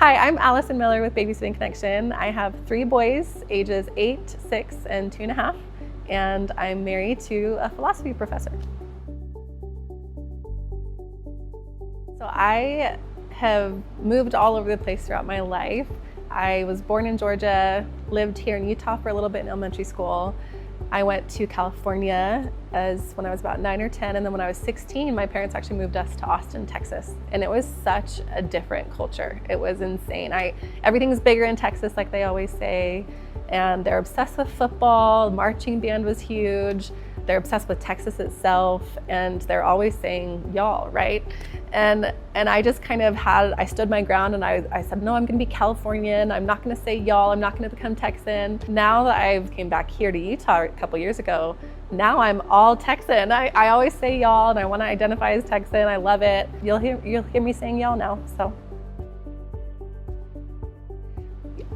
Hi, I'm Allison Miller with Babysitting Connection. I have 3 boys, ages 8, 6, and 2.5, and I'm married to a philosophy professor. So I have moved all over the place throughout my life. I was born in Georgia, lived here in Utah for a little bit in elementary school. I went to California when I was about 9 or 10, and then when I was 16, my parents actually moved us to Austin, Texas. And it was such a different culture. It was insane. Everything's bigger in Texas, like they always say, and they're obsessed with football. Marching band was huge. They're obsessed with Texas itself, and they're always saying y'all, right? And I just kind of I stood my ground, and I said, no, I'm gonna be Californian. I'm not gonna say y'all, I'm not gonna become Texan. Now that I came back here to Utah a couple years ago, now I'm all Texan. I always say y'all, and I wanna identify as Texan. I love it. You'll hear me saying y'all now, so.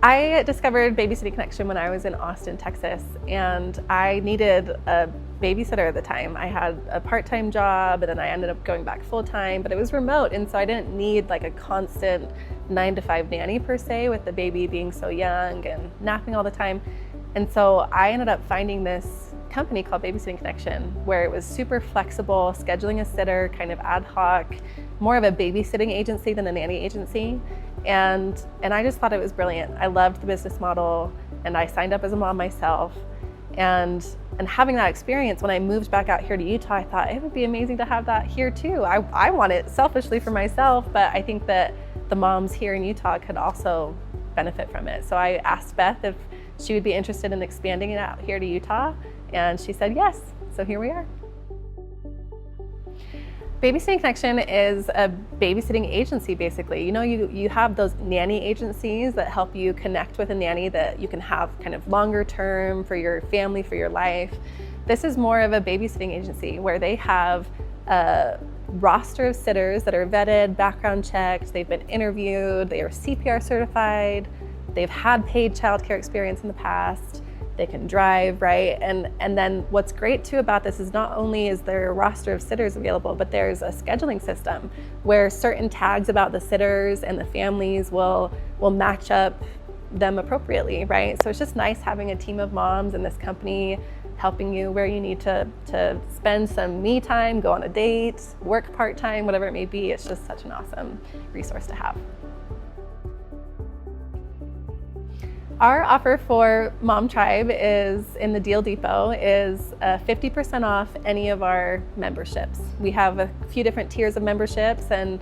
I discovered Babysitting Connection when I was in Austin, Texas, and I needed a babysitter at the time. I had a part-time job, and then I ended up going back full-time, but it was remote, and so I didn't need like a constant 9-to-5 nanny per se, with the baby being so young and napping all the time. And so I ended up finding this company called Babysitting Connection, where it was super flexible, scheduling a sitter, kind of ad hoc, more of a babysitting agency than a nanny agency. And I just thought it was brilliant. I loved the business model, and I signed up as a mom myself. And having that experience, when I moved back out here to Utah, I thought it would be amazing to have that here too. I want it selfishly for myself, but I think that the moms here in Utah could also benefit from it. So I asked Beth if she would be interested in expanding it out here to Utah, and she said yes. So here we are. Babysitting Connection is a babysitting agency, basically. You know, you have those nanny agencies that help you connect with a nanny that you can have kind of longer term for your family, for your life. This is more of a babysitting agency where they have a roster of sitters that are vetted, background checked, they've been interviewed, they are CPR certified, they've had paid childcare experience in the past. They can drive, right? And then what's great too about this is not only is there a roster of sitters available, but there's a scheduling system where certain tags about the sitters and the families will match up them appropriately, right? So it's just nice having a team of moms in this company helping you where you need to spend some me time, go on a date, work part-time, whatever it may be. It's just such an awesome resource to have. Our offer for Mom Tribe is in the Deal Depot is 50% off any of our memberships. We have a few different tiers of memberships, and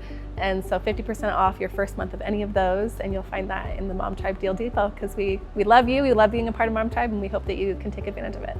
so 50% off your first month of any of those, and you'll find that in the Mom Tribe Deal Depot, because we love you, we love being a part of Mom Tribe, and we hope that you can take advantage of it.